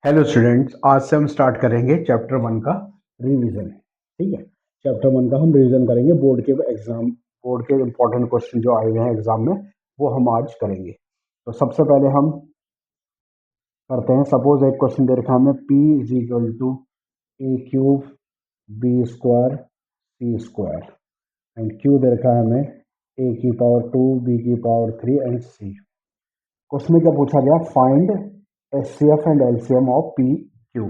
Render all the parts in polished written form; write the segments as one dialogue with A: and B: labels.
A: Hello students, आज से हम स्टार्ट करेंगे चैप्टर 1 का रिवीजन। ठीक है, चैप्टर 1 का हम रिवीजन करेंगे। बोर्ड के इंपॉर्टेंट क्वेश्चन जो आए हुए हैं एग्जाम में वो हम आज करेंगे। तो सबसे पहले हम करते हैं, सपोज एक क्वेश्चन दे रखा है हमें, p is equal to a cube b square c square and q दे रखा है हमें a की पावर 2 b की पावर 3 एंड c। क्वेश्चन में क्या पूछा गया? Find HCF and LCM of p q.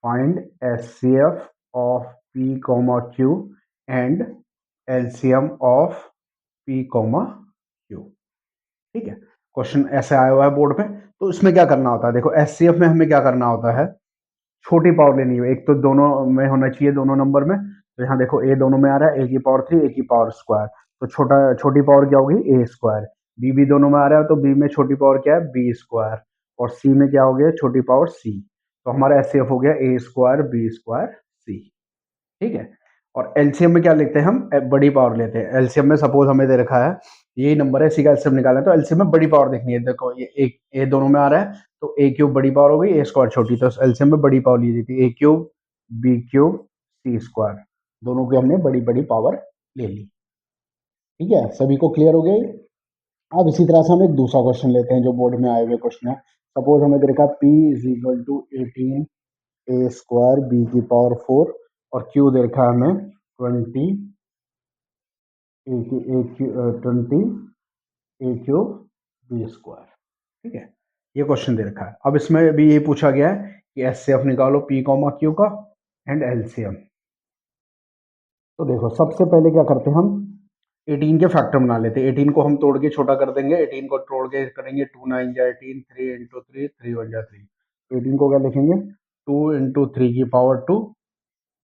A: Find HCF of P, Q and LCM of P, Q। ठीक है, क्वेश्चन ऐसे आया हुआ है बोर्ड पे। तो इसमें क्या करना होता है, देखो HCF में हमें क्या करना होता है, छोटी पावर लेनी है। एक तो दोनों में होना चाहिए, दोनों नंबर में। तो यहाँ देखो ए दोनों में आ रहा है, ए की पावर 3 ए की पावर स्क्वायर, तो छोटी पावर क्या होगी? ए स्क्वायर। बी भी दोनों में आ रहा है, तो बी में छोटी पावर क्या है? B square. और सी में क्या हो गया? छोटी पावर सी। तो हमारा एचसीएफ हो गया ए स्क्वायर बी स्क्वायर सी। ठीक है, और एलसीएम में क्या लेते हैं हम? बड़ी पावर लेते हैं। एलसीएम में सपोज हमें दे रखा है यही नंबर है, इसी का एलसीएम निकालना है, तो एलसीएम में बड़ी पावर देखनी है। देखो ये एक ए दोनों में आ रहा है, तो ए क्यूब बड़ी पावर हो गई, ए स्क्वायर छोटी, तो एलसीएम में बड़ी पावर ली जाती है। ए cube B cube C square, दोनों की हमने बड़ी बड़ी पावर ले ली। ठीक है, सभी को क्लियर हो गया ये? अब इसी तरह से हम एक दूसरा क्वेश्चन लेते हैं जो बोर्ड में आए हुए क्वेश्चन है। सपोज हमें दे रखा है p is equal to 18 a square b की पावर 4 और क्यू दे रखा है हमें 20 20 ए क्यूब बी स्क्वायर। ठीक है, ये क्वेश्चन दे रखा है। अब इसमें भी ये पूछा गया है कि एचसीएफ निकालो पी कॉमा क्यू का एंड एलसीएम। तो देखो सबसे पहले क्या करते हैं हम, 18 के फैक्टर बना लेते हैं। 18 को हम तोड़ के छोटा कर देंगे, 18 को तोड़ के करेंगे 2 9 जा 18, 3 इंटू 3 3 1 जा 3। तो 18 को क्या लिखेंगे? 2 इंटू 3 की पावर 2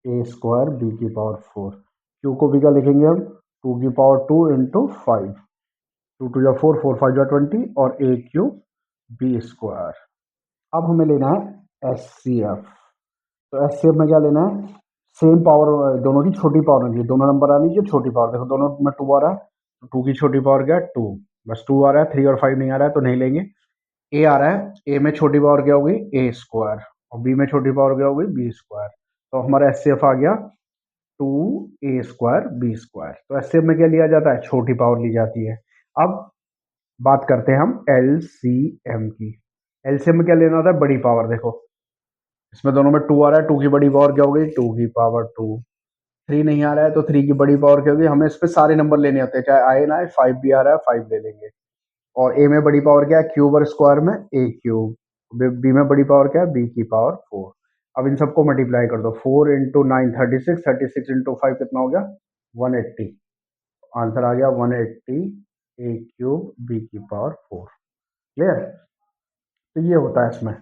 A: ए स्क्वायर बी की पावर 4। क्यू को भी क्या लिखेंगे हम? 2 की पावर 2 इंटू 5, 2 2 जा 4 4 5 जा 20 और ए क्यूब बी स्क्वायर। अब हमें लेना है एच सी एफ। तो एच सी एफ में क्या लेना है? सेम पावर, दोनों की छोटी पावर होगी, दोनों नंबर आ लीजिए छोटी पावर। देखो दोनों में 2 आ रहा है, तो 2 की छोटी पावर क्या है? 2। बस 2 आ रहा है, 3 और 5 नहीं आ रहा है तो नहीं लेंगे। ए आ रहा है, ए में छोटी पावर क्या होगी? ए स्क्वायर। और बी में छोटी पावर क्या होगी? B square. तो हमारा एच सी एफ आ गया 2 ए स्क्वायर बी स्क्वायर। तो एच सी एफ में क्या लिया जाता है? छोटी पावर ली जाती है। अब बात करते हैं हम एल सी एम की। एलसीएम में क्या लेना होता है? बड़ी पावर। देखो इसमें दोनों में 2 आ रहा है, 2 की बड़ी पावर क्या होगी? 2 की पावर 2। 3 नहीं आ रहा है, तो 3 की बड़ी पावर क्या होगी? हमें इस पे सारे नंबर लेने होते हैं, चाहे आए ना आए। 5 भी आ रहा है, 5 ले लेंगे। और ए में बड़ी पावर क्या है? क्यूब और स्क्वायर में ए क्यूब। बी में बड़ी पावर क्या है? बी की पावर 4। अब इन सबको मल्टीप्लाई कर दो, 4 इंटू 9 36, 36 इंटू 5 कितना हो गया? 180। आंसर आ गया 180 ए क्यूब बी की पावर 4। क्लियर? तो ये होता है इसमें।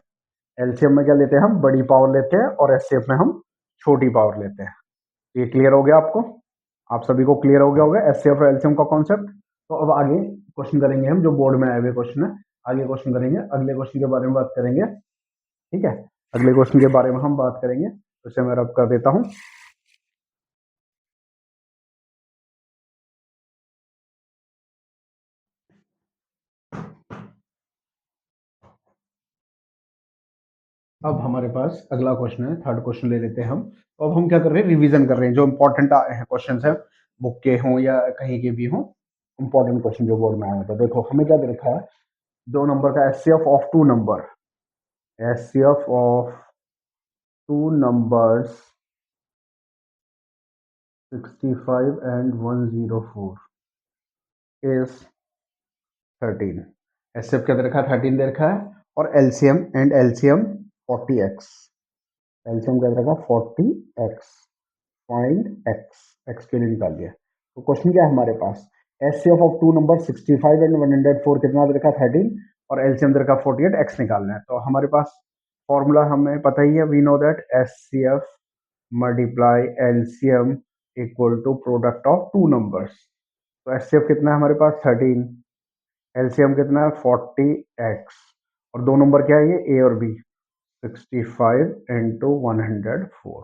A: एलसीएम में क्या लेते हैं हम? बड़ी पावर लेते हैं, और एचसीएफ में हम छोटी पावर लेते हैं। ये क्लियर हो गया आपको? आप सभी को क्लियर हो गया होगा एचसीएफ और एलसीएम का कॉन्सेप्ट। तो अब आगे क्वेश्चन करेंगे हम जो बोर्ड में आए हुए क्वेश्चन है। आगे क्वेश्चन करेंगे, अगले क्वेश्चन के बारे में बात करेंगे। ठीक है, अगले क्वेश्चन के बारे में हम बात करेंगे, तो इसे मैं रब कर देता हूँ। अब हमारे पास अगला क्वेश्चन है, थर्ड क्वेश्चन ले लेते हैं हम। तो अब हम क्या कर रहे हैं? रिवीजन कर रहे हैं जो इंपॉर्टेंट क्वेश्चन है, बुक के हों या कहीं के भी हों। इंपॉर्टेंट क्वेश्चन जो बोर्ड में आया था। देखो हमें क्या दे रखा है? दो नंबर का HCF of two number, HCF of two numbers 65 and 104 is 13। HCF क्या दे रखा है? 13 दे रखा है। और एलसीएम 40x। एलसीएम क्या दे रखा है? 40x। फाइंड एक्स के लिए निकाल दिया। तो क्वेश्चन क्या है हमारे पास? HCF of two number 65 and 104 कितना दे रखा? 13। और एलसीएम दे रखा 48, एक्स निकालना है। तो हमारे पास फॉर्मूला हमें पता ही है, we know that HCF multiply LCM equal to product of two numbers. तो एचसीएफ कितना है हमारे पास? 13। एलसीएम कितना है? 40x। और दो नंबर क्या है ये? ए और बी। 65 इंटू 104।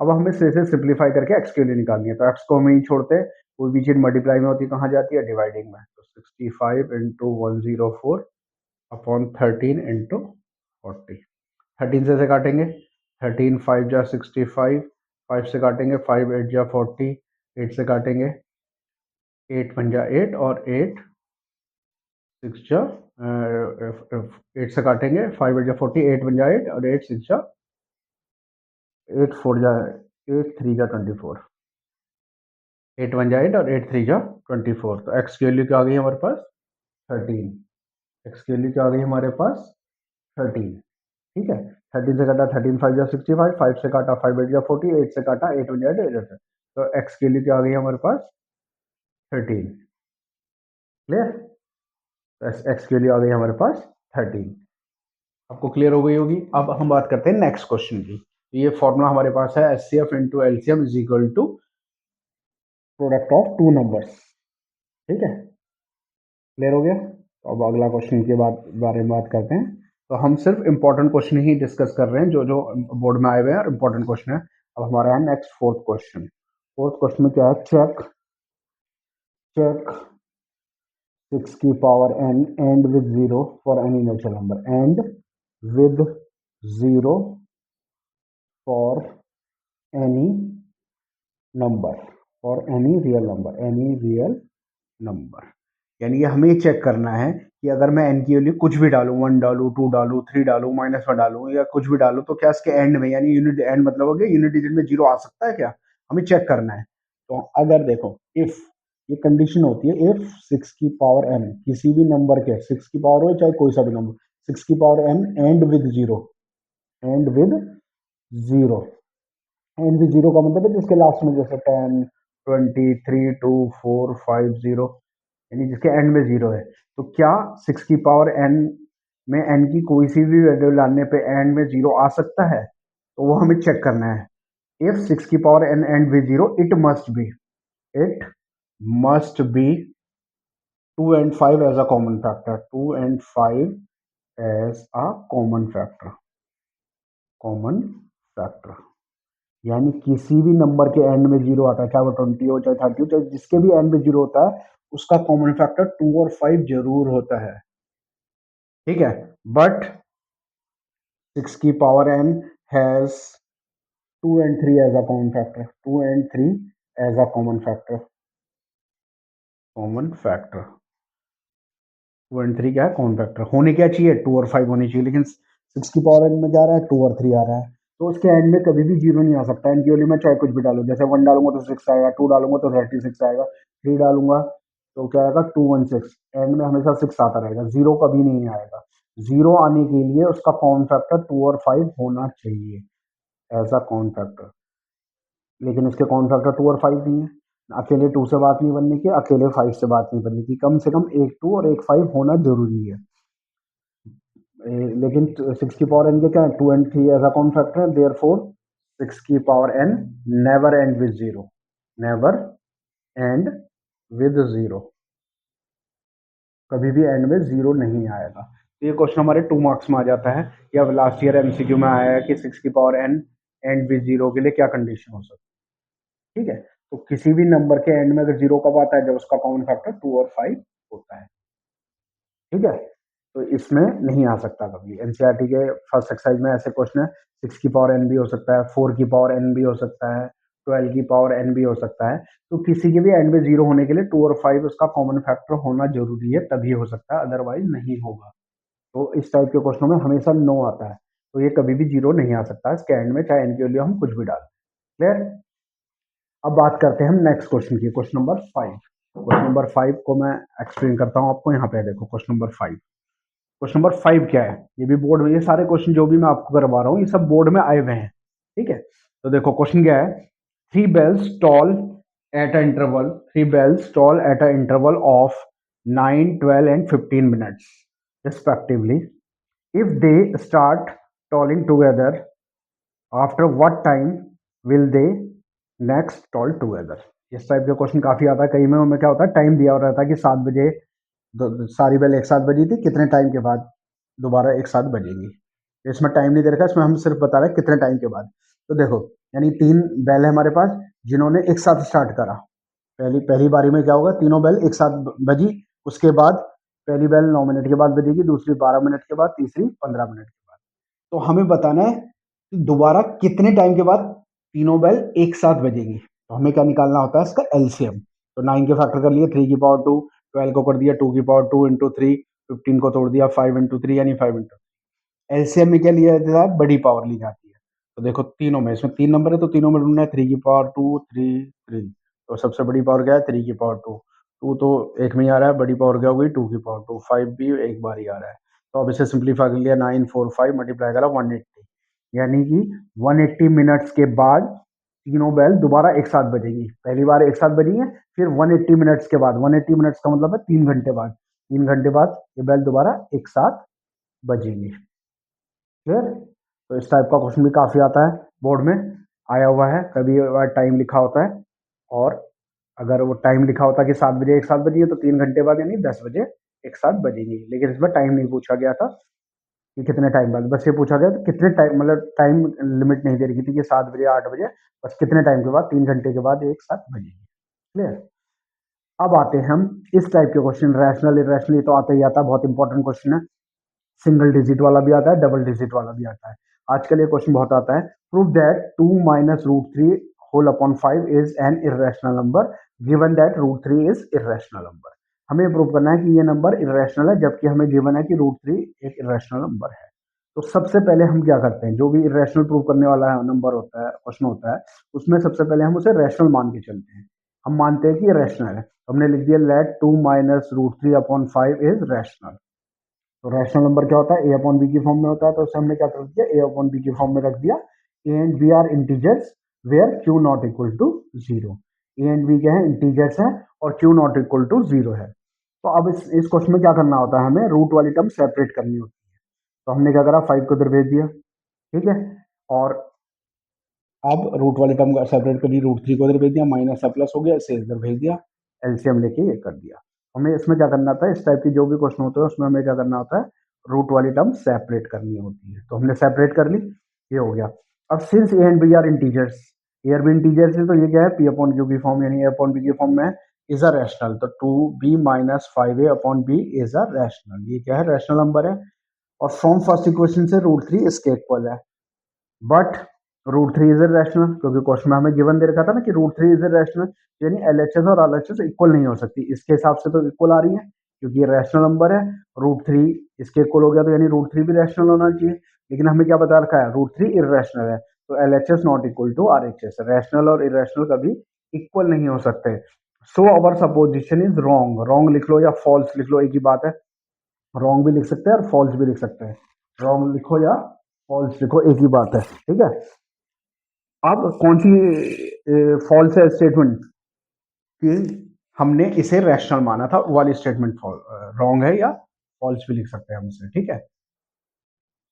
A: अब हमें से सिंप्लीफाई करके एक्स के लिए निकालनी है। तो एक्स को हम ही छोड़ते हैं, कोई भी चीज मल्टीप्लाई में होती है कहाँ जाती है? डिवाइडिंग में। तो 65 इंटू 104 अपॉन 13 इंटू 40। 13 से काटेंगे, 13 5 जा 65, 5 से काटेंगे, 5 8 जा 40, 8 से काटेंगे, 8 1 जा 8 और 8 6 जा 8 से काटेंगे, 5 8 जा 40, 8 1 जा 8 और 8 6 जा 8 4 जा 8 3 जा 24, 8 1 जा 8 और 8 3 जा 24। तो एक्स की वैल्यू क्या आ गई हमारे पास 13, एक्स की वैल्यू क्या आ गई हमारे पास 13। ठीक है, 13 से काटा 13 5 जा 65, 5 से काटा 5 8 जा 40, 8 से काटा 8 1 जा 8। तो एक्स की वैल्यू क्या आ गई हमारे पास 13। क्लियर, एक्स की वैल्यू आ गई हमारे पास 13। आपको क्लियर हो गई होगी। अब हम बात करते हैं नेक्स्ट क्वेश्चन की। ये फॉर्मूला हमारे पास है HCF into LCM is equal to product of two numbers. ठीक है, क्लियर हो गया। तो अब अगला क्वेश्चन के बारे में बात करते हैं। तो हम सिर्फ इंपॉर्टेंट क्वेश्चन ही डिस्कस कर रहे हैं जो जो बोर्ड में आए हुए हैं और इंपॉर्टेंट क्वेश्चन है। अब हमारा है next fourth question. Fourth question में क्या है, चेक 6 की power n and with 0 for any natural number and with 0 for any number for any real number. यानी कि हमें चेक करना है कि अगर मैं n की वैल्यू कुछ भी डालूं, 1 डालूं, 2 डालूं, 3 डालूं, -1 डालूं या कुछ भी डालूं, तो क्या इसके एंड में यानी यूनिट एंड मतलब हो गया यूनिट डिजिट में 0 आ सकता है क्या, हमें चेक करना है। तो अगर देखो इफ ये कंडीशन होती है इफ 6 की पावर n किसी भी नंबर के 6 की पावर हो चाहे कोई सा भी नंबर 6 की power n and with 0 and with 0 and with 0 का मतलब है जिसके लास्ट में जैसे 10 20 3 2 4 5 0 यानी जिसके एंड में 0 है। तो क्या 6 की पावर n में n की कोई सी भी वैल्यू लाने पे एंड में 0 आ सकता है, तो वो हमें चेक करना है। इफ 6 की power n and with 0 it must be 2 and 5 as a common factor, 2 and 5 as a common factor। यानी किसी भी नंबर के एंड में 0 आता है, चाहे वो 20 हो चाहे 30 हो चाहे जिसके भी एंड में 0 होता है, उसका कॉमन फैक्टर 2 और 5 जरूर होता है। ठीक है, बट 6 की power n has 2 and 3 as a common factor, 2 and 3 as a common factor 2 and 3 क्या है कॉमन फैक्टर। होने क्या चाहिए 2 और 5 होनी चाहिए, लेकिन 6 की पावर n में जा रहा है 2 और 3 आ रहा है, तो उसके एंड में कभी भी 0 नहीं आ सकता। n की वैल्यू में चाहे कुछ भी डालूं, जैसे 1 डालूंगा तो 6 आएगा, 2 डालूंगा तो 36 आएगा, 3 डालूंगा तो क्या आएगा 216। एंड में हमेशा 6 आता रहेगा, 0 कभी नहीं आएगा। 0 आने के लिए उसका कॉमन फैक्टर 2 और 5 होना चाहिए एज अ कॉमन फैक्टर, लेकिन उसके कॉमन फैक्टर 2 और 5 नहीं है। अकेले 2 से बात नहीं बनने की, अकेले 5 से बात नहीं बनने की, कम से कम एक 2 और एक 5 होना जरूरी है। लेकिन 6 की पावर n के क्या है 2 and 3 as a common factor है, देयरफॉर 6 की power n never end with 0, never end with 0, कभी भी एंड में 0 नहीं आएगा। तो ये क्वेश्चन हमारे 2 मार्क्स में आ जाता है। या लास्ट ईयर एमसीक्यू में आया है कि 6 की पावर n एंड विद 0 के लिए क्या कंडीशन हो सकती है। ठीक है, तो किसी भी नंबर के एंड में अगर 0 कब आता है, जब उसका कॉमन फैक्टर 2 और 5 होता है। ठीक है, तो इसमें नहीं आ सकता कभी। एनसीईआरटी के फर्स्ट एक्सरसाइज में ऐसे क्वेश्चन है 6 की पावर n भी हो सकता है, 4 की पावर n भी हो सकता है, 12 की पावर n भी हो सकता है। तो किसी के भी एंड में 0 होने के लिए 2 और 5 उसका कॉमन फैक्टर होना जरूरी है, तभी हो सकता है, अदरवाइज नहीं होगा। तो इस टाइप के क्वेश्चनों में हमेशा नो आता है, तो ये कभी भी 0 नहीं आ सकता इसके एंड में, चाहे n की वैल्यू हम कुछ भी डालें। क्लियर। अब बात करते हैं हम नेक्स्ट क्वेश्चन की, क्वेश्चन नंबर 5। क्वेश्चन नंबर 5 को मैं एक्सप्लेन करता हूँ आपको। यहाँ पे देखो क्वेश्चन नंबर 5। क्वेश्चन नंबर 5 क्या है, ये भी बोर्ड में, ये सारे क्वेश्चन जो भी मैं आपको करवा रहा हूँ ये सब बोर्ड में आए हुए हैं। ठीक है, तो देखो क्वेश्चन क्या है, 3 bells toll at an interval, 3 bells toll at an interval of 9, 12 and 15 minutes respectively. If they start tolling together, after what time will they next toll together? इस टाइप के क्वेश्चन काफी आता है। कई में क्या होता है, टाइम दिया हुआ रहता है कि 7 बजे सारी बेल एक साथ बजी थी, कितने टाइम के बाद दोबारा एक साथ बजेगी। इसमें टाइम नहीं दे रखा, इसमें हम सिर्फ बता रहे हैं कितने टाइम के बाद। तो देखो यानी 3 बैल है हमारे पास जिन्होंने एक साथ स्टार्ट करा। पहली पहली बारी में क्या होगा, तीनों बैल एक साथ बजी, उसके बाद पहली बैल 9 मिनट के बाद बजेगी, दूसरी 12 मिनट के बाद, तीसरी 15 मिनट के बाद। तो हमें बताना है कि दोबारा कितने टाइम के बाद तीनों बेल एक साथ बजेंगी। तो हमें क्या निकालना होता है इसका एलसीएम। तो 9 के फैक्टर कर लिए, 3 की पावर 2, 12 को कर दिया 2 की पावर 2 इंटू 3, 15 को तोड़ दिया 5 इंटू 3 यानी 5 इंटू। एलसीएम में क्या लिया जाता है, बड़ी पावर ली जाती है। तो देखो तीनों में, इसमें 3 नंबर है तो तीनों में ढूंढना है, 3 की पावर 2 3 3। तो सबसे बड़ी पावर क्या है, 3 की पावर 2। 2 तो एक में ही आ रहा है, बड़ी पावर क्या हो गई 2 की पावर 2। 5 भी एक बार ही आ रहा है। तो अब इसे सिंप्लीफाई कर लिया, 9 4 5 मल्टीप्लाई करा 180, यानी कि 180 मिनट्स के बाद तीनों बेल दोबारा एक साथ बजेगी। पहली बार एक साथ बजी है, फिर 180 मिनट्स के बाद, 180 मिनट्स का मतलब है 3 घंटे बाद, 3 घंटे बाद ये बेल दोबारा एक साथ बजेगी। क्लियर? तो इस टाइप का क्वेश्चन भी काफ़ी आता है, बोर्ड में आया हुआ है। कभी टाइम लिखा होता है, और अगर वो टाइम लिखा होता कि 7 बजे एक साथ बजी है तो 3 घंटे बाद यानी 10 बजे एक साथ बजेगी। लेकिन इसमें टाइम नहीं पूछा गया था कि कितने टाइम बाद, बस ये पूछा गया था कितने टाइम, मतलब टाइम लिमिट नहीं दे रखी थी कि 7 बजे 8 बजे, बस कितने टाइम के बाद, 3 घंटे के बाद एक साथ बजेगी। क्लियर? अब आते हैं हम इस टाइप के क्वेश्चन, रैशनल इरेशनल, ये तो आता ही आता है, बहुत इंपॉर्टेंट क्वेश्चन है। सिंगल डिजिट वाला भी आता है, डबल डिजिट वाला भी आता है। आजकल ये क्वेश्चन बहुत आता है, prove that 2 minus root 3 whole upon 5 is an irrational number given that root 3 is irrational number. हमें प्रूव करना है कि ये नंबर इरेशनल है, जबकि हमें गिवन है कि रूट 3 एक इरेशनल नंबर है। तो सबसे पहले हम क्या करते हैं, जो भी इरेशनल प्रूव करने वाला नंबर होता है, क्वेश्चन होता है, उसमें सबसे पहले हम उसे रैशनल मान के चलते हैं। हम मानते हैं कि ये रैशनल है, हमने लिख दिया let 2 minus root 3 upon 5 is rational. तो रैशनल नंबर क्या होता है, ए अपॉन बी की फॉर्म में होता है, तो उसे हमने क्या कर दिया, ए अपॉन बी की फॉर्म में रख दिया। A and B are integers where q not equal to 0। A and b क्या है, इंटीजर्स हैं, और क्यू नॉट इक्वल टू 0 है। तो अब इस क्वेश्चन में क्या करना होता है, हमें रूट वाली टर्म सेपरेट करनी होती है। तो हमने क्या करा, 5 को इधर भेज दिया, ठीक है, और अब रूट वाली टर्म का सेपरेट कर दी, रूट 3 को इधर भेज दिया, माइनस प्लस हो गया, इसे इधर भेज दिया, एलसीएम लेके ये कर दिया। हमें इसमें क्या करना था, इस टाइप की जो भी क्वेश्चन होते हैं उसमें हमें क्या करना होता है, रूट वाली टर्म सेपरेट करनी होती है। तो हमने सेपरेट कर ली, ये हो गया। अब since A and B are integers, A और बी इंटीजर्स है, तो ये क्या है, पी अपॉन क्यू की फॉर्म, यानी ए अपॉन बी की फॉर्म में इज अ रैशनल। तो 2b minus 5a upon B is a rational, ये क्या है, रैशनल नंबर है। और फ्रॉम फर्स्ट इक्वेशन से रूट 3 इसके इक्वल है, बट रूट 3 इज रैशनल, क्योंकि क्वेश्चन में हमें गिवन दे रखा था ना कि रूट 3 इज रैशनल, यानी एलएचएस और आरएचएस इक्वल नहीं हो सकती। इसके हिसाब से तो इक्वल आ रही है, क्योंकि ये रैशनल नंबर है। रूट 3 इसके इक्वल हो गया, तो यानी रूट 3 भी रैशनल होना चाहिए। लेकिन हमें क्या बता रखा है, रूट 3 इरेशनल है, तो LHS not equal to RHS. Rational और इरेशनल कभी इक्वल नहीं हो सकते। So our supposition is wrong, wrong लिख लो या फॉल्स लिख लो, एक ही बात है। रॉन्ग भी लिख सकते हैं और फॉल्स भी लिख सकते हैं, रॉन्ग लिखो या फॉल्स लिखो, एक ही बात है, ठीक है। अब कौन सी फॉल्स है स्टेटमेंट कि हमने इसे रैशनल माना था, वो वाली स्टेटमेंट रॉन्ग है, या फॉल्स भी लिख सकते हैं हम इसे, ठीक है।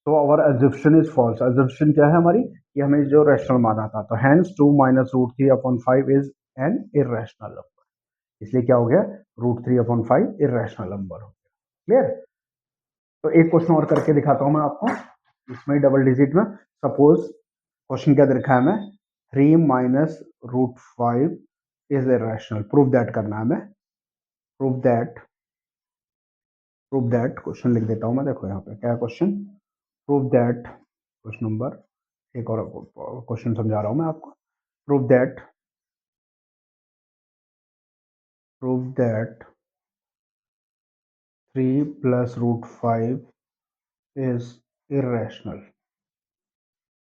A: तो अवर अजम्पशन इज फॉल्स, अजम्पशन क्या है हमारी, कि हमें जो रैशनल माना था। तो hence 2 minus root 3 upon 5 is an irrational number, इसलिए क्या हो गया, रूट 3 अपॉन 5 इरेशनल नंबर हो गया। क्लियर? तो एक क्वेश्चन और करके दिखाता हूं मैं आपको, इसमें डबल डिजिट में। सपोज क्वेश्चन क्या दे रखा है हमें, 3 minus root 5 is irrational, prove that करना है हमें। प्रूव दैट क्वेश्चन लिख देता हूं मैं, देखो यहाँ पे क्या question, prove that, question number, एक और क्वेश्चन समझा रहा हूं मैं आपको। Prove that 3 plus root 5 is irrational.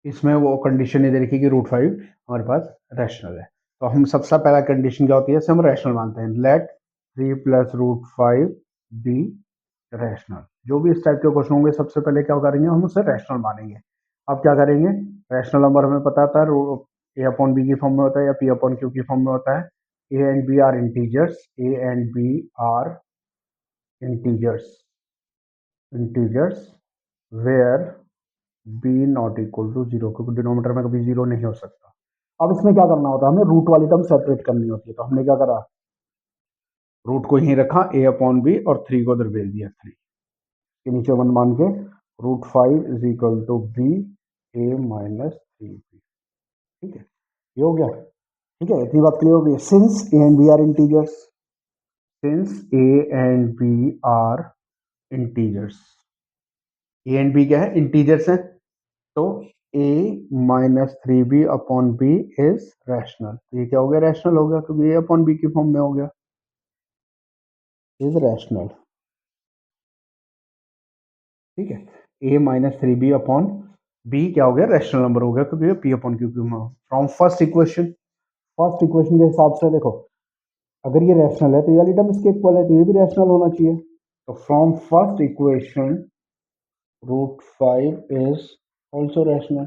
A: इसमें वो कंडीशन नहीं दे रखी कि रूट 5 हमारे पास रैशनल है। तो हम सबसे पहला कंडीशन क्या होती है, हम रैशनल मानते हैं, let 3 plus root 5 be rational. जो भी इस टाइप के क्वेश्चन होंगे सबसे पहले क्या करेंगे, हम उसे रैशनल मानेंगे। अब क्या करेंगे, रैशनल नंबर हमें पता था ए अपॉन बी की फॉर्म में होता है या पी अपॉन क्यू की फॉर्म में होता है। A and B are integers, a and B are integers, integers where b not equal to 0, क्योंकि डिनोमीटर में कभी 0 नहीं हो सकता। अब इसमें क्या करना होता है, हमें रूट वाली टर्म सेपरेट करनी होती है। तो हमने क्या करा, रूट को यहीं रखा, ए अपॉन बी, और 3 को उधर भेज दिया, 3 के नीचे 1 मान के, root 5 is equal to b a minus 3 b, ठीक है, ये हो गया, ठीक है, इतनी बात क्लियर हो गई। Since A and B are integers, since A and B are integers, a and b क्या है, इंटीजर्स हैं, तो a minus 3b upon B is rational. तो ये क्या हो गया, रैशनल हो गया, क्योंकि a अपॉन बी की फॉर्म में हो गया, इज रैशनल। ठीक है, a minus 3b upon B क्या हो गया, रैशनल नंबर हो गया, क्योंकि ये p अपॉन क्यू में फ्रॉम फर्स्ट इक्वेशन के हिसाब से देखो, अगर ये रैशनल है तो ये वाली टर्म इसके इक्वल है, तो ये भी रैशनल होना चाहिए। तो from first equation √5 is also rational,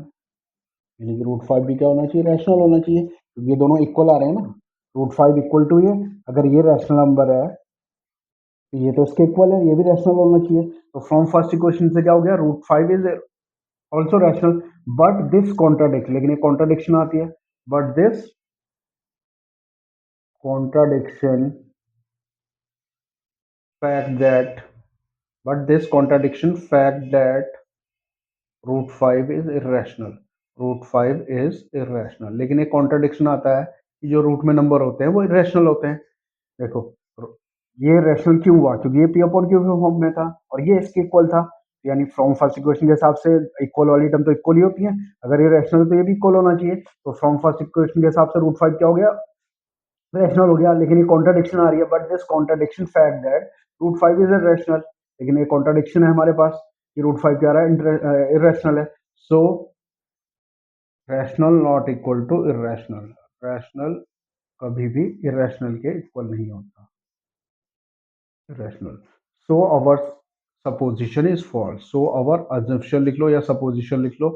A: यानी कि √5 भी क्या होना चाहिए, रैशनल होना चाहिए, क्योंकि ये दोनों इक्वल आ रहे हैं ना। √5 इक्वल टू ये, अगर ये रैशनल नंबर है तो ये तो इसके इक्वल है, ये भी रैशनल होना चाहिए। तो फ्रॉम फर्स्ट इक्वेशन से क्या हो गया, √5 is also rational, but this contradict, लेकिन ये कॉन्ट्राडिक्शन आती है, but this contradiction fact that but this contradiction fact that √5 is irrational, √5 is irrational, लेकिन एक कॉन्ट्राडिक्शन आता है कि जो रूट में नंबर होते हैं वो इरेशनल होते हैं। देखो, ये रैशनल क्यों हुआ, क्योंकि ये पी अपॉन क्यू फॉर्म में था और ये इसके इक्वल था, यानी फ्रॉम फर्स्ट इक्वेशन के हिसाब से इक्वल वाली टर्म तो इक्वल ही होती है, अगर ये रैशनल तो ये भी इक्वल होना चाहिए। तो फ्रॉम फर्स्ट इक्वेशन के हिसाब से √5 क्या हो गया, रैशनल हो गया, लेकिन ये कॉन्ट्राडिक्शन आ रही है, but this contradiction fact that √5 is rational, लेकिन ये कॉन्ट्राडिक्शन है हमारे पास कि √5 क्या रहा है, इरेशनल है। So rational not equal to irrational, rational कभी भी इरेशनल के इक्वल नहीं होता, irrational. So our supposition is false, so our assumption लिख लो या सपोजिशन लिख लो,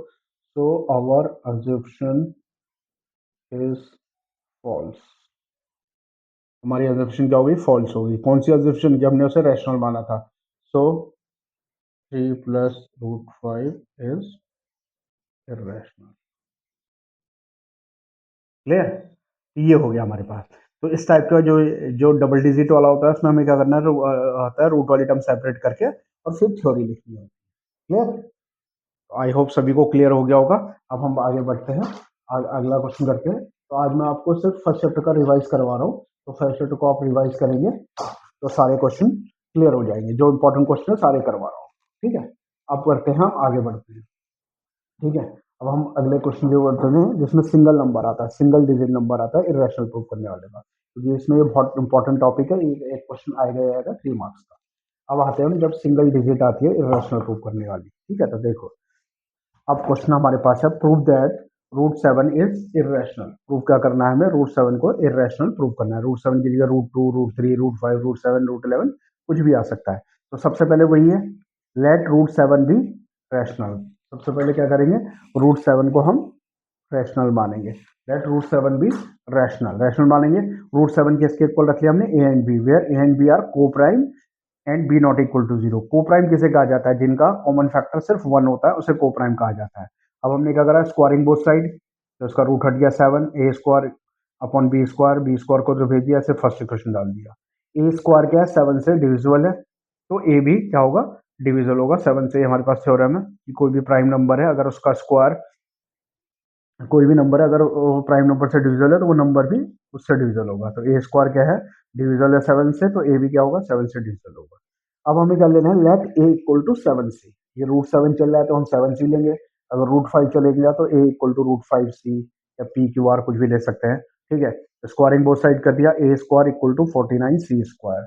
A: so our assumption is false, हमारी अजम्पशन क्या होगी, फॉल्स होगी। कौन सी अजम्पशन, जब हमने उसे रैशनल माना था। सो 3 प्लस √5 इज इरेशनल। क्लियर, ये हो गया हमारे पास। तो इस टाइप का जो जो डबल डिजिट वाला होता है उसमें हमें क्या करना है, होता है रूट वाली टर्म सेपरेट करके और फिर थ्योरी लिखनी है। क्लियर, आई होप सभी को क्लियर हो गया होगा। अब हम आगे बढ़ते हैं, अगला क्वेश्चन करते हैं। तो आज मैं आपको सिर्फ फर्स्ट चैप्टर का रिवाइज करवा रहा हूँ, तो फर्स्ट चैप्टर को आप रिवाइज करेंगे तो सारे क्वेश्चन क्लियर हो जाएंगे, जो इंपॉर्टेंट क्वेश्चन है सारे करवा रहा हूँ। ठीक है, अब करते हैं, हम आगे बढ़ते हैं। ठीक है, अब हम अगले क्वेश्चन की ओर बढ़ते हैं, जिसमें सिंगल नंबर आता है, सिंगल डिजिट नंबर आता है इरेशनल प्रूव करने वाले का, क्योंकि इसमें ये बहुत इंपॉर्टेंट टॉपिक है, एक क्वेश्चन आएगा 3 मार्क्स का। अब आते हैं जब सिंगल डिजिट आती है इरेशनल प्रूव करने वाली। ठीक है, तो देखो अब क्वेश्चन हमारे पास है, prove that √7 is irrational. Prove क्या करना है हमें, √7 को इरेशनल प्रूव करना है। √7 की जगह √2, √3, √5, √7, √11 कुछ भी आ सकता है। तो सबसे पहले वही है, लेट √7 बी रैशनल। सबसे पहले क्या करेंगे, √7 को हम रैशनल मानेंगे, लेट √7 बी रैशनल, रैशनल मानेंगे। √7 के इसके इक्वल रख लिया हमने A and B, where A and B are coprime and B not equal to 0। को प्राइम किसे कहा जाता है, जिनका कॉमन फैक्टर सिर्फ 1 होता है, उसे को प्राइम कहा जाता है। अब हमने क्या करा, स्क्वायरिंग बोथ साइड, तो उसका रूट हट गया 7, A square upon B square, B square को जो भेज दिया ऐसे फर्स्ट इक्वेशन डाल दिया। ए स्क्वायर क्या है, 7 से डिविजिबल है, तो ए भी क्या होगा, डिविजिबल होगा 7 से। हमारे पास थ्योरम है कि कोई भी प्राइम नंबर है, अगर उसका स्क्वायर, कोई भी नंबर है अगर वो प्राइम नंबर से डिविजिबल है तो वो नंबर भी उससे डिविजिबल होगा। तो ए स्क्वायर क्या है, डिविजिबल है 7 से, तो ए भी क्या होगा, 7 से डिविजिबल होगा। अब हमें क्या लेना है, लेट ए इक्वल टू 7 सी। ये √7 चल रहा है तो हम 7 सी लेंगे, अगर √5 चलेगा तो ए इक्वल टू √5 सी या पी क्यू आर कुछ भी ले सकते हैं। ठीक है, स्क्वायरिंग बोथ साइड कर दिया, A square equal to 49 C square.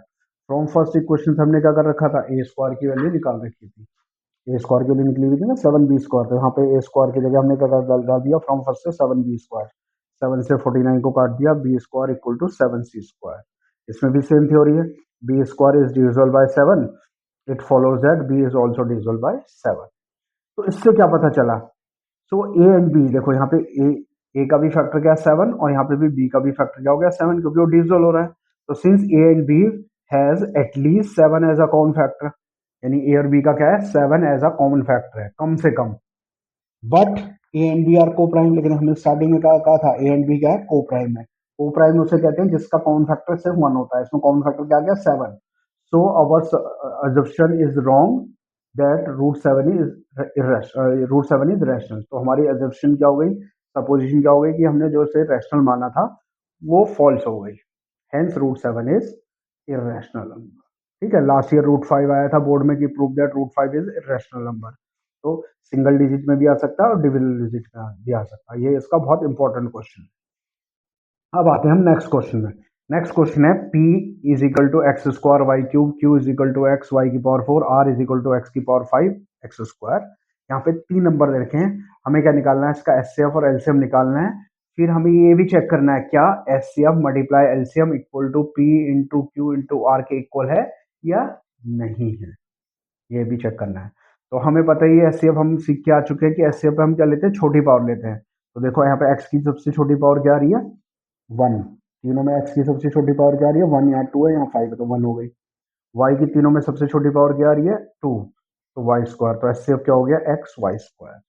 A: From first equation से हमने क्या कर रखा था, ए स्क्वायर की वैल्यू निकाल रखी थी, ए स्क्वायर के लिए निकली हुई थी ना 7b स्क्वायर, तो यहाँ पे ए स्क्वायर की जगह हमने क्या डाल दिया, फ्रॉम फर्स्ट से 7b स्क्वायर, 7 से 49 को काट दिया, b square equal to 7c square. इसमें भी सेम थ्योरी है, b square is divisible by 7, it follows that b is also divisible by 7। तो इससे क्या पता चला, सो ए एंड बी, देखो यहाँ पे ए का भी फैक्टर क्या है 7, और यहाँ पे भी बी का भी फैक्टर क्या हो गया 7, क्योंकि वो डिविजिबल हो रहा है। तो since A and b has at least 7 as a common factor, यानी ए और बी का क्या है, 7 एज अ कॉमन फैक्टर है कम से कम, but A and B are coprime, लेकिन हमने स्टार्टिंग में कहा था ए एंड बी क्या है, को प्राइम है। को प्राइम उसे कहते हैं जिसका कॉमन फैक्टर सिर्फ 1 होता है, इसमें कॉमन फैक्टर क्या गया 7। सो अवर assumption is wrong that √7 is rational. तो हमारी assumption क्या हो गई, सपोजिशन क्या हो गई कि हमने जो इसे रैशनल माना था वो फॉल्स हो गई, हेंस √7 इज इरेशनल नंबर। ठीक है, लास्ट ईयर √5 आया था बोर्ड में कि prove that √5 is irrational number. तो सिंगल डिजिट में भी आ सकता है और डबल डिजिट में भी आ सकता है। ये इसका बहुत इंपॉर्टेंट क्वेश्चन है। अब आते हैं हम नेक्स्ट क्वेश्चन में। नेक्स्ट क्वेश्चन है p is equal to x square y cube, q is equal to x y की power 4, r is equal to x की पावर 5 एक्स स्क्वायर। यहाँ पे 3 नंबर दे रखे हैं, हमें क्या निकालना है, इसका एचसीएफ और एलसीएम निकालना है। फिर हमें ये भी चेक करना है क्या HCF multiply LCM equal to p into q into r के इक्वल है या नहीं है, ये भी चेक करना है। तो हमें पता ही है एचसीएफ हम सीख के आ चुके हैं कि एचसीएफ पे हम क्या लेते हैं, छोटी पावर लेते हैं। तो देखो यहाँ पे एक्स की सबसे छोटी पावर क्या आ रही है, 1। तीनों में एक्स की सबसे छोटी पावर क्या आ रही है, 1, यहाँ 2 है यहाँ 5 है तो 1 हो गई। वाई की तीनों में सबसे छोटी पावर क्या आ रही है, 2, तो वाई स्क्वायर। तो एचसीएफ क्या हो गया, एक्स वाई स्क्वायर।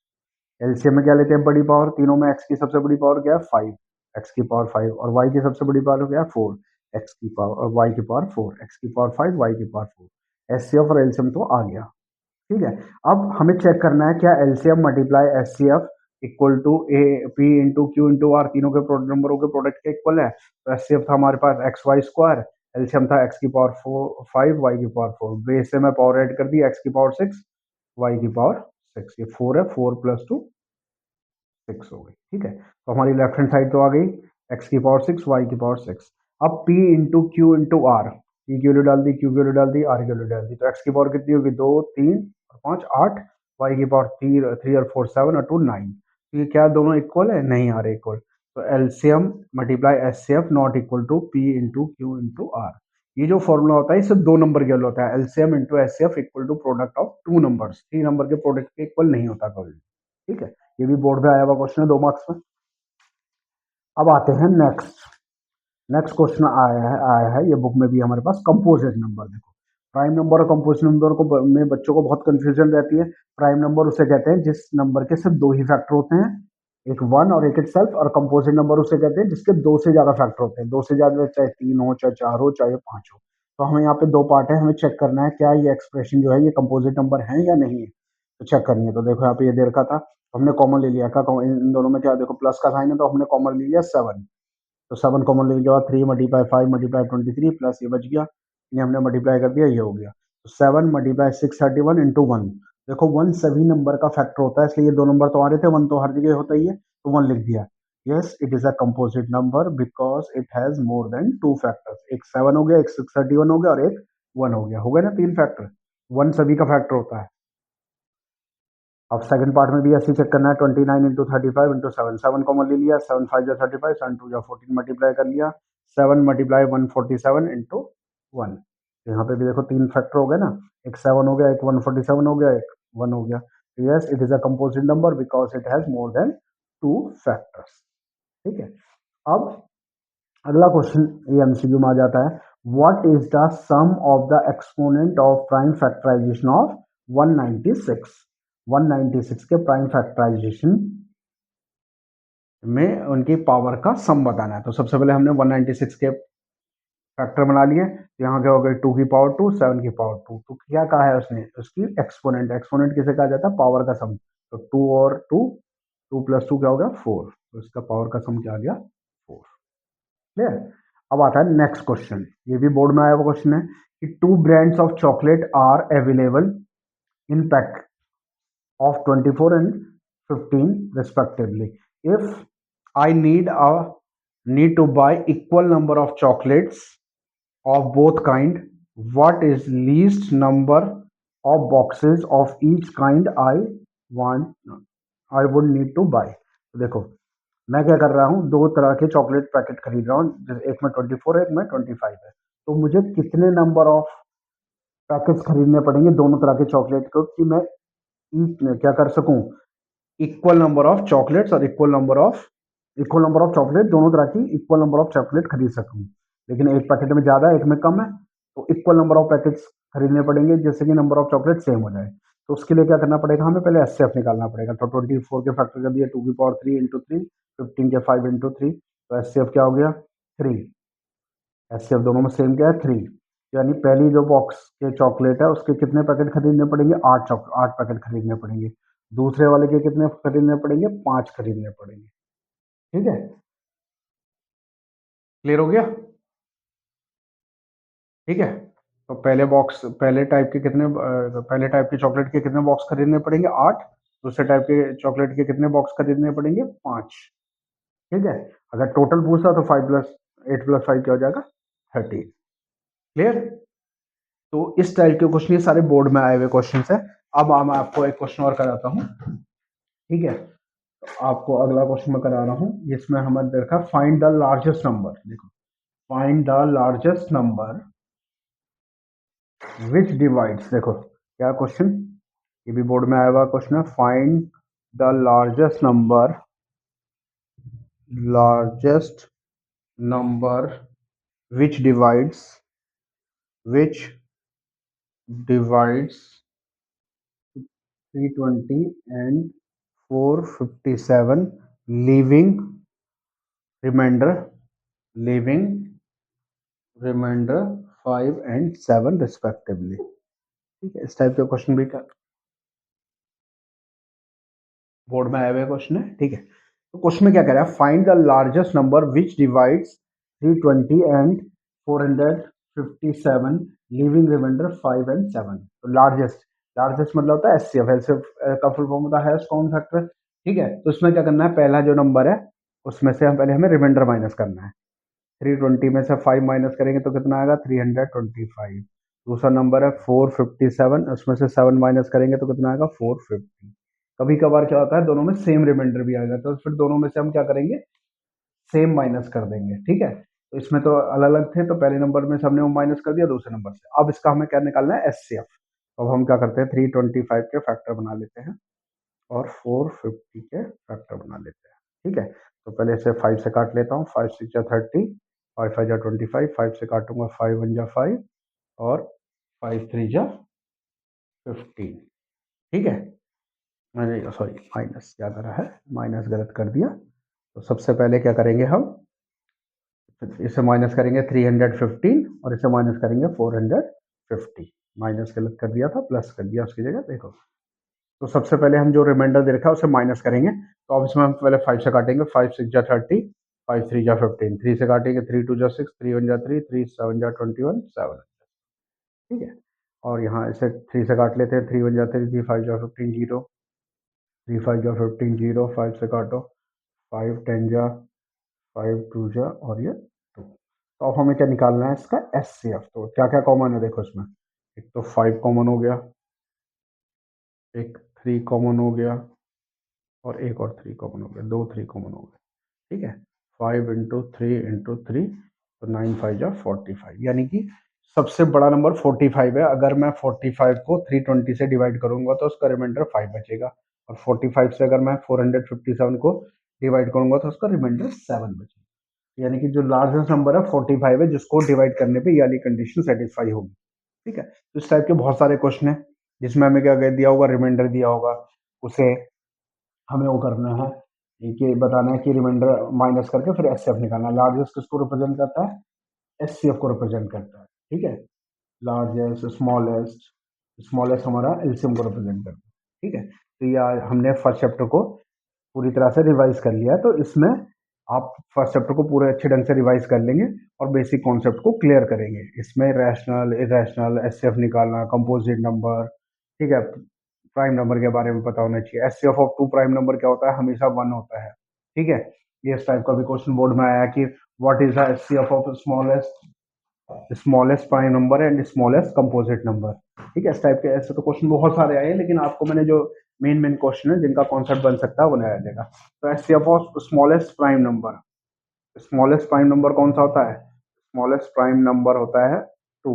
A: एलसीएम में क्या लेते हैं, बड़ी पावर, तीनों में एक्स की सबसे बड़ी पावर क्या है, 5, एक्स की पावर 5, और वाई की सबसे बड़ी पावर क्या है, 4, एक्स की पावर और वाई की पावर 4, एक्स की पावर 5 वाई की पावर 4। एचसीएफ और एलसीएम तो आ गया, ठीक है। अब हमें चेक करना है क्या LCM multiply HCF equal to a p into q into r, तीनों के नंबरों के प्रोडक्ट के इक्वल है। तो एचसीएफ था हमारे पास एक्स वाई स्क्वायर, एलसीएम था एक्स की पावर 5 वाई की पावर 4, बेस से मैं पावर ऐड कर दी, एक्स की पावर 6 वाई की पावर 6, ये 4 है, 4 प्लस 2 6 हो गई, ठीक है। तो हमारी लेफ्ट हैंड साइड तो आ गई, एक्स की पावर 6 वाई की पावर 6। अब p into q into r, p की वैल्यू डाल दी, क्यू की वैल्यू डाल दी, आर की वैल्यू डाल दी। तो एक्स की पावर कितनी होगी, 2 3 और 5 8, वाई की पावर 3 और 4 7 और 2 9। तो ये क्या दोनों इक्वल है, नहीं आ रहे इक्वल। तो LCM multiply HCF not equal to p into q into r. ये जो फॉर्मूला होता है, इससे 2 नंबर के होता है, LCM into HCF equal to product of 2 numbers, 3 number के प्रोडक्ट के इक्वल नहीं होता कभी, ठीक है। ये भी बोर्ड में आया हुआ क्वेश्चन है, 2 मार्क्स में। अब आते हैं नेक्स्ट। नेक्स्ट क्वेश्चन आया है ये बुक में भी हमारे पास, कंपोजिट नंबर। देखो प्राइम नंबर और कंपोजिट नंबर को में बच्चों को बहुत कंफ्यूजन रहती है। प्राइम नंबर उसे कहते हैं जिस नंबर के सिर्फ 2 ही फैक्टर होते हैं, एक 1 और एक इटसेल्फ। और कंपोजिट नंबर उसे कहते हैं जिसके 2 से ज्यादा फैक्टर होते हैं, 2 से ज्यादा चाहे 3 हो, चाहे 4 हो, चाहे 5 हो। तो हमें यहाँ पे 2 पार्ट है, हमें चेक करना है क्या ये एक्सप्रेशन जो है ये कंपोजिट नंबर है या नहीं है, तो चेक करनी है। तो देखो यहाँ पे ये दे रखा था, हमने कॉमन ले लिया, क्या इन दोनों में क्या, देखो प्लस का साइन है तो हमने कॉमन ले लिया 7। तो 7 कॉमन लेने के बाद 3 मल्टीप्लाई 5 मल्टीप्लाई 23 प्लस ये बच गया, इन्हें हमने मल्टीप्लाई कर दिया, ये हो गया। तो 7 मल्टीप्लाई 631 इंटू 1। देखो 1 सभी नंबर का फैक्टर होता है, इसलिए ये 2 नंबर तो आ रहे थे, 1 तो हर जगह होता ही है, तो 1 लिख दिया। Yes it is a composite number because it has more than 2 factors. एक 7 हो गया, एक 631 हो गया और एक 1 हो गया, हो गया ना 3 फैक्टर। 1 सभी का फैक्टर होता है। अब सेकंड पार्ट में भी ऐसे चेक करना है, 29 इंटू 35 इंटू 7, 7 कॉमन ले लिया, 7 5 जा 35, 7 2 जा 14 मल्टीप्लाई कर लिया, 7 मल्टीप्लाई 147 इंटू 1। यहाँ पे भी देखो 3 फैक्टर हो गए ना, एक 7 हो गया, एक 147 हो गया, एक 1 हो गया। Yes it is a composite number because it has more than 2 factors, ठीक है। अब अगला क्वेश्चन ये एमसीक्यू में आ जाता है, what is the sum of the exponent of prime factorization of 196। 196 के प्राइम फैक्टराइजेशन में उनकी पावर का सम बताना है। तो सबसे पहले हमने 196 के फैक्टर बना लिए, तो यहाँ क्या हो गए, 2 की पावर 2, 7 की पावर 2। तो क्या कहा है उसने, उसकी एक्सपोनेंट, एक्सपोनेंट किसे कहा जाता है, पावर का सम। तो 2 और 2, 2 प्लस 2 क्या हो गया 4, तो इसका पावर का सम क्या आ गया 4, क्लियर। अब आता है नेक्स्ट क्वेश्चन, ये भी बोर्ड में आया हुआ क्वेश्चन है कि 2 brands of chocolate are available in pack of 24 and 15 respectively. If I need to buy equal number of chocolates of both kind, what is least number of boxes of each kind I would need to buy। तो देखो मैं क्या कर रहा हूँ, 2 तरह के chocolate packet खरीद रहा हूँ, एक में 24 है, एक में 25 है। तो मुझे कितने नंबर ऑफ पैकेट्स खरीदने पड़ेंगे दोनों तरह के चॉकलेट को कि मैं क्या कर सकूं, इक्वल नंबर ऑफ चॉकलेट्स और इक्वल नंबर ऑफ चॉकलेट, दोनों तरह की इक्वल नंबर ऑफ चॉकलेट खरीद सकूं। लेकिन एक पैकेट में ज्यादा है, एक में कम है, तो इक्वल नंबर ऑफ पैकेट्स खरीदने पड़ेंगे जिससे कि नंबर ऑफ चॉकलेट सेम हो जाए। तो उसके लिए क्या करना पड़ेगा, हमें पहले एचसीएफ निकालना पड़ेगा। तो 24 के फैक्टर कर दिया, 2 की पावर 3 इंटू 3, 15 के 5 इंटू 3, तो एचसीएफ क्या हो गया 3। एचसीएफ दोनों में सेम क्या है 3, यानी पहली जो बॉक्स के चॉकलेट है उसके कितने पैकेट खरीदने पड़ेंगे, 8 पैकेट खरीदने पड़ेंगे। दूसरे वाले के कितने खरीदने पड़ेंगे, 5 खरीदने पड़ेंगे, ठीक है। क्लियर हो गया, ठीक है। तो पहले टाइप के कितने पहले टाइप के चॉकलेट के कितने बॉक्स खरीदने पड़ेंगे? 8। दूसरे टाइप के चॉकलेट के कितने बॉक्स खरीदने पड़ेंगे? 5। ठीक है। अगर टोटल पूछा तो 5+8+5 क्या हो जाएगा? 13। क्लियर? तो इस टाइप के क्वेश्चन ये सारे बोर्ड में आए हुए क्वेश्चन है। अब मैं आपको एक क्वेश्चन और कराता हूँ। ठीक है, तो आपको अगला क्वेश्चन मैं करा रहा हूँ। इसमें हमें देखा फाइंड द लार्जेस्ट नंबर। देखो, find the largest number which divides. देखो क्या क्वेश्चन, ये भी बोर्ड में आया हुआ क्वेश्चन है। Find the largest number which divides 320 and 457, leaving remainder leaving remainder 5 and 7 respectively। ठीक है, इस टाइप का क्वेश्चन भी बोर्ड में आया हुआ क्वेश्चन है। ठीक है, तो क्वेश्चन में क्या कह रहा है? Find the largest number which divides 320 and 457, leaving remainder 5 and 7। तो लार्जेस्ट मतलब होता है एचसीएफ। एचसीएफ का फुल फॉर्म होता है हाईएस्ट कॉमन फैक्टर। ठीक है, तो इसमें क्या करना है? पहला जो नंबर है उसमें से हम पहले हमें रिमाइंडर माइनस करना है। 320 में से 5 माइनस करेंगे तो कितना आएगा? 325। दूसरा नंबर है 457, उसमें से 7 माइनस करेंगे तो कितना आएगा? 450। कभी कभार क्या होता है, दोनों में सेम रिमाइंडर भी आ जाता है, तो फिर दोनों में से हम क्या करेंगे? सेम माइनस कर देंगे। ठीक है, तो इसमें तो अलग अलग थे, तो पहले नंबर में से हमने वो माइनस कर दिया दूसरे नंबर से। अब इसका हमें क्या निकालना है? एचसीएफ। अब हम क्या करते हैं? 325 के फैक्टर बना लेते हैं और 450 के फैक्टर बना लेते हैं। ठीक है, तो पहले इसे 5 से काट लेता हूँ। 5 6 जा 30, 5 5 जा 25, 5 से काटूंगा 5 1 जा 5 और 5 3 जा 15। ठीक है, मैंने सॉरी माइनस क्या करा है? माइनस गलत कर दिया। तो सबसे पहले क्या करेंगे हम? इसे माइनस करेंगे 315 और इसे माइनस करेंगे 450। माइनस गलत कर दिया था, प्लस कर दिया उसकी जगह। देखो, तो सबसे पहले हम जो रिमाइंडर दे रखा है उसे माइनस करेंगे। तो अब इसमें हम पहले 5 से काटेंगे। 5 6 जा 30, 5 3 जा 15, 3 से काटेंगे 3 2 जा 6, 3 1 जा 3, 3 7 जा 21, 7। ठीक है, और यहाँ इसे 3 से काट लेते हैं। 3 1 जा 3, 3 5 जा 15, 0, 3 5 जा 15, 0, 5 से काटो 5 10 जा 5 2 जा और ये 2। तो अब हमें क्या निकालना है? इसका एचसीएफ। तो क्या क्या कॉमन है देखो इसमें। एक तो 5 कॉमन हो गया, एक 3 कॉमन हो गया और एक और 3 कॉमन हो गया। 2 3 कॉमन हो गए। ठीक है, 5 इंटू 3 इंटू 3, तो 9 5 जा 45। यानी कि सबसे बड़ा नंबर 45 है। अगर मैं 45 को 320 से डिवाइड करूंगा तो उसका रिमाइंडर 5 बचेगा, और 45 से अगर मैं 457 को डिवाइड करूंगा तो उसका रिमाइंडर 7 बचेगा। यानी कि जो लार्जेस्ट नंबर है 45 है, जिसको डिवाइड करने पे ये वाली कंडीशन सेटिस्फाई होगी। ठीक है, तो इस टाइप के बहुत सारे क्वेश्चन है जिसमें हमें क्या दिया होगा? रिमाइंडर दिया होगा, उसे हमें वो करना है कि बताना है कि रिमाइंडर माइनस करके फिर एचसीएफ निकालना है। लार्जेस्ट किसको रिप्रेजेंट करता है? एचसीएफ को रिप्रेजेंट करता है। ठीक है, लार्जेस्ट स्मॉलेस्ट, स्मॉलेस्ट हमारा एलसीएम को रिप्रेजेंट करता है। ठीक है, तो ये हमने फर्स्ट चैप्टर को पूरी तरह से रिवाइज कर लिया है। तो इसमें आप फर्स्ट चैप्टर को पूरे अच्छे ढंग से रिवाइज कर लेंगे और बेसिक कॉन्सेप्ट को क्लियर करेंगे। इसमें रैशनल, इरेशनल, एचसीएफ निकालना, कंपोजिट नंबर, ठीक है, प्राइम नंबर के बारे में पता होना चाहिए। HCF of two prime number क्या होता है? हमेशा 1 होता है। ठीक है, ये इस टाइप का भी क्वेश्चन बोर्ड में आया कि what is the HCF of smallest prime number and smallest composite number. ठीक है, इस टाइप के ऐसे तो क्वेश्चन बहुत सारे आए हैं, लेकिन आपको मैंने जो मेन क्वेश्चन है जिनका कॉन्सेप्ट बन सकता है वो बनाया जाएगा। तो HCF of smallest prime number, smallest prime number कौन सा होता है? स्मॉलेस्ट प्राइम नंबर होता है 2।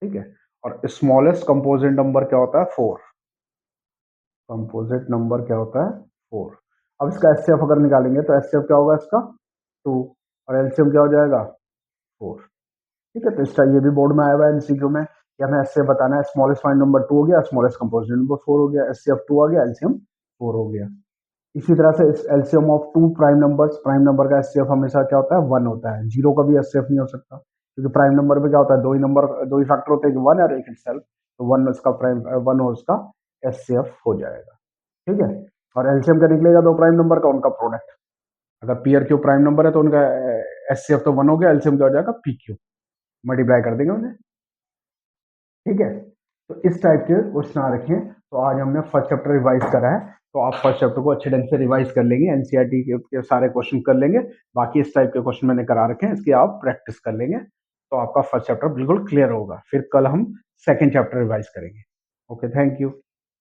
A: ठीक है, और स्मॉलेस्ट कंपोजिट नंबर क्या होता है? 4। कंपोजिट नंबर क्या होता है? 4। अब इसका एचसीएफ अगर निकालेंगे तो एचसीएफ क्या होगा इसका? 2, और एलसीएम क्या हो जाएगा? 4। ठीक है, तो इसका ये भी बोर्ड में आया हुआ है एमसीक्यू में कि हमें एचसीएफ बताना है। स्मॉलेस्ट प्राइम नंबर 2 हो गया, स्मॉलेस्ट कंपोजिट नंबर 4 हो गया, एचसीएफ 2 आ गया, एलसीएम 4 हो गया। इसी तरह से LCM of two prime numbers, prime number का एचसीएफ हमेशा क्या होता है? 1 होता है। जीरो का भी एचसीएफ नहीं हो सकता, क्योंकि प्राइम नंबर पे क्या होता है? दो ही फैक्टर होते हैं, 1 और एक इटसेल्फ। तो 1 उसका प्राइम 1 और उसका एचसीएफ हो जाएगा। ठीक है, और एलसीएम का निकलेगा दो प्राइम नंबर का, उनका प्रोडक्ट। अगर पी और क्यू प्राइम नंबर है तो उनका एचसीएफ तो 1 हो गया, एलसीएम क्या हो जाएगा? P Q. मल्टीप्लाई कर देंगे उन्हें। ठीक है, तो इस टाइप के क्वेश्चन आ रखे हैं। तो आज हमने फर्स्ट चैप्टर रिवाइज करा है, तो आप फर्स्ट चैप्टर को अच्छे ढंग से रिवाइज कर लेंगे, एनसीईआरटी के सारे क्वेश्चन कर लेंगे। बाकी इस टाइप के क्वेश्चन मैंने करा रखे हैं, इसकी आप प्रैक्टिस कर लेंगे, तो आपका फर्स्ट चैप्टर बिल्कुल क्लियर होगा। फिर कल हम सेकेंड चैप्टर रिवाइज करेंगे। Okay, thank you.